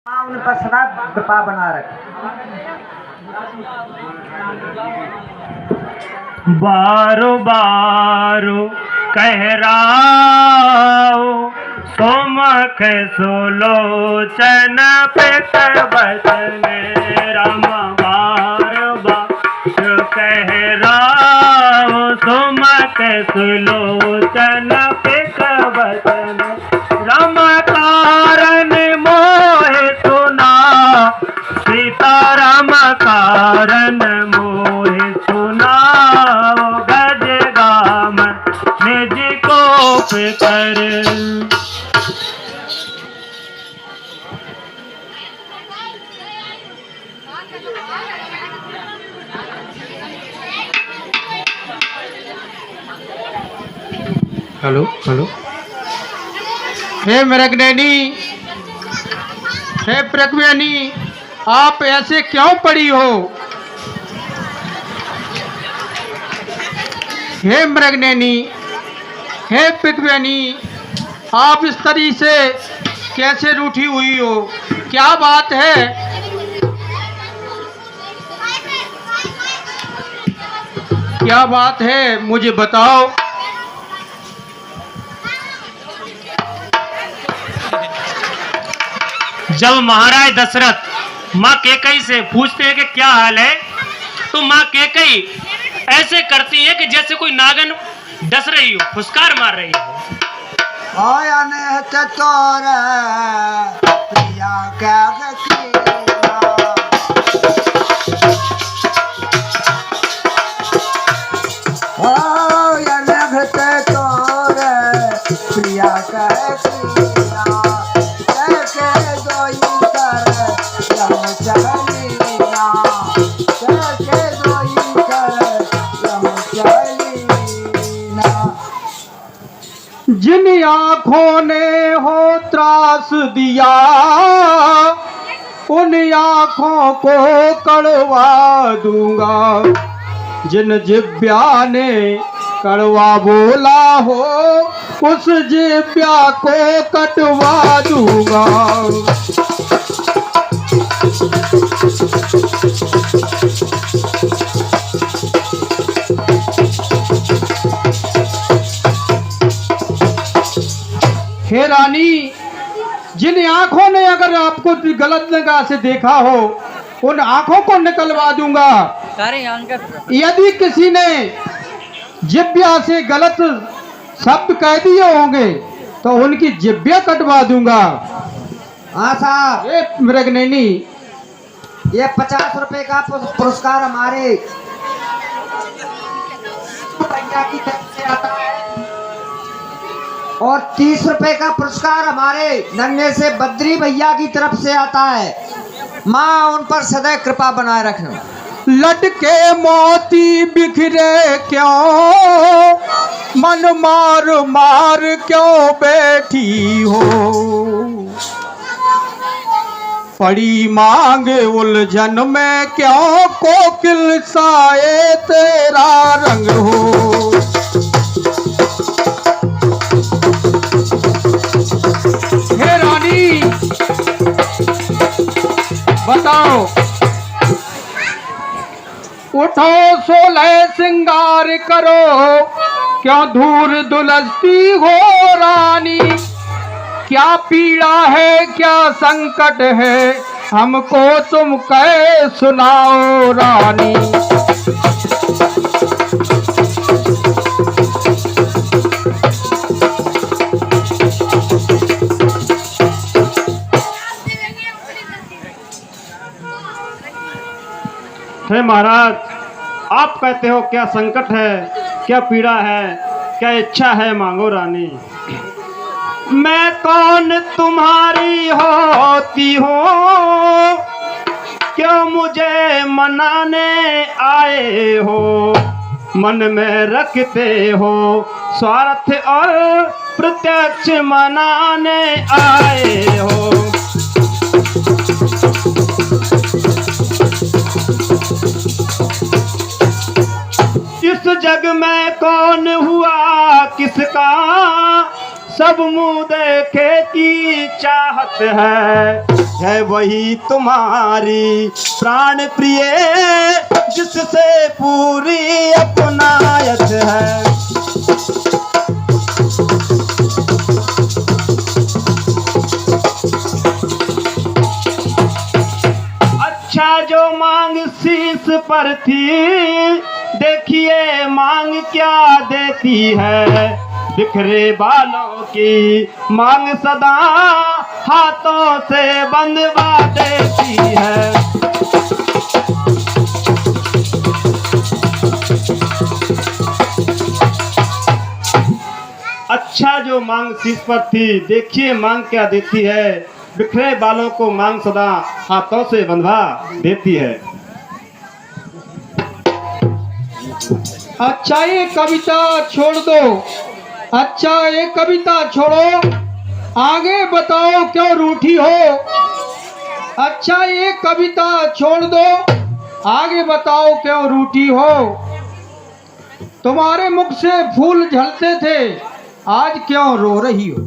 उन पर सदा कृपा बना रखे। बारो बारो कह राओ सोमख सुलोचन पे बचन राम। बारो बारो कह राओ सोमख सुलोचन पे बचन राम। कारण मोह सुना सीताराम कारण मोह सुना। गज गाम निज को फिकर हेलो हेलो। हे मृगनयनी, हे पृथ्वी, आप ऐसे क्यों पड़ी हो? हे मृगनयनी, हे पृथ्वी, आप इस तरी से कैसे रूठी हुई हो? क्या बात है? क्या बात है, मुझे बताओ। जब महाराज दशरथ माँ केकई से पूछते हैं कि क्या हाल है, तो माँ केकई ऐसे करती है कि जैसे कोई नागन डस रही हो, फुसकार मार रही हो। जिन आँखों ने हो त्रास दिया उन आँखों को कड़वा दूंगा। जिन जिब्या ने कड़वा बोला हो उस जिब्या को कटवा दूंगा। हे रानी, जिन आंखों ने अगर आपको गलत निगाह से देखा हो उन आंखों को निकलवा दूंगा। यदि किसी ने जिब्या से गलत शब्द कह दिए होंगे तो उनकी जिब्या कटवा दूंगा। हाँ साहब, ये मृगनयनी, ये 50 रुपए का पुरस्कार हमारे भैया की तरफ से आता है और 30 रुपए का पुरस्कार हमारे नन्हे से बद्री भैया की तरफ से आता है। माँ उन पर सदैव कृपा बनाए रखना। लटके मोती बिखरे क्यों, मन मार मार क्यों बैठी हो? पड़ी मांग उलझन में क्यों, कोकिल साए तेरा रंग हो। हे रानी, बताओ। उठो सोलह श्रृंगार करो, क्यों दूर दुलस्ती हो रानी? क्या पीड़ा है, क्या संकट है, हमको तुम कह सुनाओ रानी। हे महाराज, आप कहते हो क्या संकट है, क्या पीड़ा है, क्या इच्छा है, मांगो रानी। मैं कौन तुम्हारी होती हो, क्यों मुझे मनाने आए हो? मन में रखते हो स्वार्थ और प्रत्यक्ष मनाने आए हो। इस जग में कौन हुआ किसका, सब मुँह देखे की चाहत है। है वही तुम्हारी प्राण प्रिय, जिससे पूरी अपनायत है। अच्छा जो मांग शीस पर थी, देखिए मांग क्या देती है। बिखरे बालों की मांग सदा हाथों से बंधवा देती है। अच्छा जो मांग शीश पर थी, देखिए मांग क्या देती है। बिखरे बालों को मांग सदा हाथों से बंधवा देती है। अच्छा ये कविता छोड़ दो, अच्छा ये कविता छोड़ो, आगे बताओ क्यों रूठी हो। अच्छा ये कविता छोड़ दो, आगे बताओ क्यों रूठी हो। तुम्हारे मुख से फूल झलते थे, आज क्यों रो रही हो।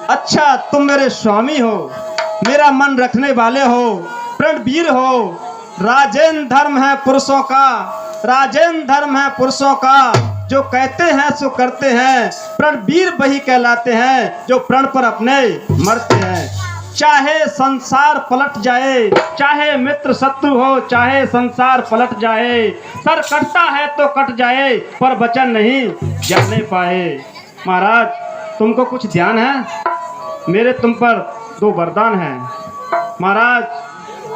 अच्छा तुम मेरे स्वामी हो, मेरा मन रखने वाले हो, प्रणवीर हो। राजेन धर्म है पुरुषों का, राजेन धर्म है पुरुषों का। जो कहते हैं सो करते हैं, प्रणवीर वही कहलाते हैं जो प्रण पर अपने मरते हैं। चाहे संसार पलट जाए, चाहे मित्र शत्रु हो, चाहे संसार पलट जाए। सर कटता है तो कट जाए, पर वचन नहीं जाने पाए। महाराज तुमको कुछ ध्यान है, मेरे तुम पर 2 वरदान हैं। महाराज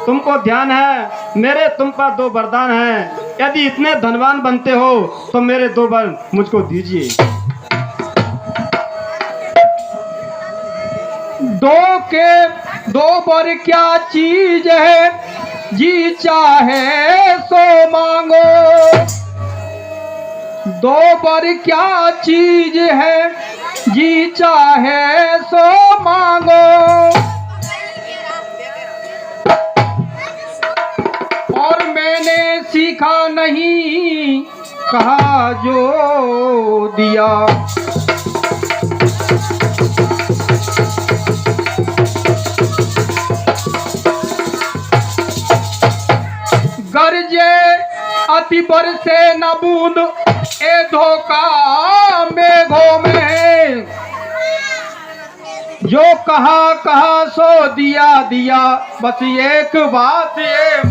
तुमको ध्यान है, मेरे तुम पर 2 वरदान हैं। यदि इतने धनवान बनते हो तो मेरे 2 वर मुझको दीजिए। 2 वर क्या चीज है, जी चाहे सो मांगो। 2 वर क्या चीज है, जी चाहे सो मांगो। और मैंने सीखा नहीं, कहा जो दिया। गरजे अति बरसे न बूंद, ए धोखा मेघों में। जो कहा कहा सो दिया दिया, बस एक बात ये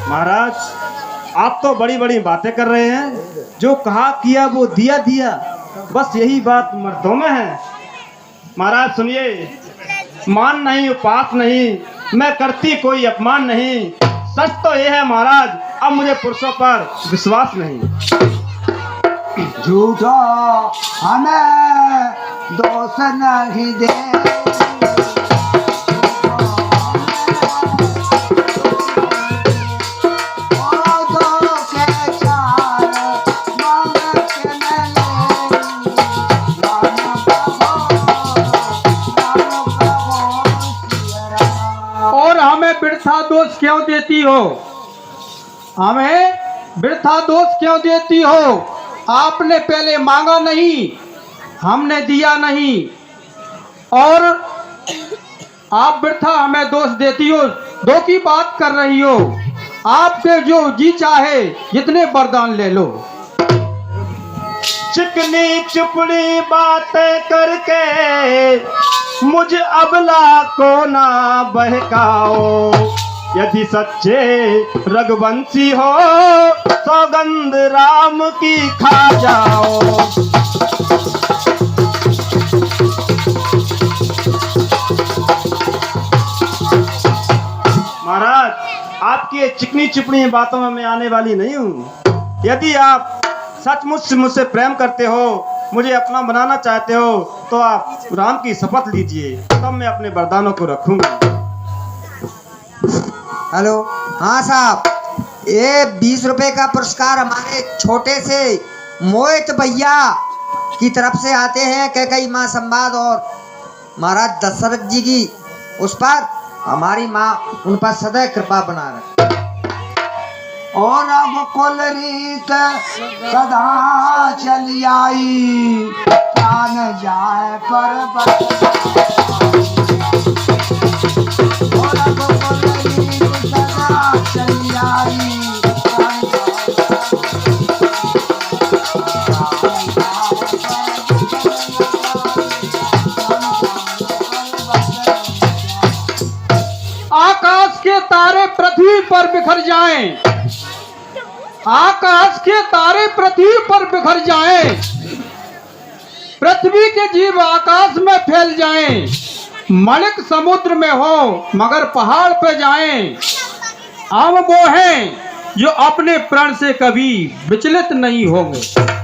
महाराज आप तो बड़ी बड़ी बातें कर रहे हैं। जो कहा किया वो दिया दिया, बस यही बात मर्दों में है। महाराज सुनिए, मान नहीं उपास नहीं, मैं करती कोई अपमान नहीं। सच तो ये है महाराज, अब मुझे पुरुषों पर विश्वास नहीं। झूठो हमें दोष नहीं दे, वृथा दोष क्यों देती हो, हमें वृथा दोष क्यों देती हो। आपने पहले मांगा नहीं, हमने दिया नहीं, और आप वृथा हमें दोष देती हो। 2 की बात कर रही हो। आपके जो जी चाहे जितने वरदान ले लो। चिकनी चुपड़ी बातें करके मुझ अबला को ना बहकाओ। यदि सच्चे रघुवंशी हो सौगंध राम की खा जाओ। महाराज आपकी ये चिकनी चुपड़ी बातों में मैं आने वाली नहीं हूँ। यदि आप सचमुच मुझसे प्रेम करते हो, मुझे अपना बनाना चाहते हो, तो आप राम की शपथ लीजिए, तब मैं अपने वरदानों को रखूंगा। हेलो, हाँ साहब, ये 20 रुपए का पुरस्कार हमारे छोटे से मोहित भैया की तरफ से आते हैं। कैकई माँ संवाद और महाराज दशरथ जी की उस पर हमारी माँ उन पर सदैव कृपा बना रहे। और अब कुल रीत सदा चली आई, जान जाए पर्वत। और अब कुल रीत सदा चली आई, आकाश के तारे पृथ्वी पर बिखर जाएं, आकाश के तारे पृथ्वी पर बिखर जाएं, पृथ्वी के जीव आकाश में फैल जाएं, मलिक समुद्र में हो मगर पहाड़ पे जाएं, हम वो हैं जो अपने प्रण से कभी विचलित नहीं होंगे।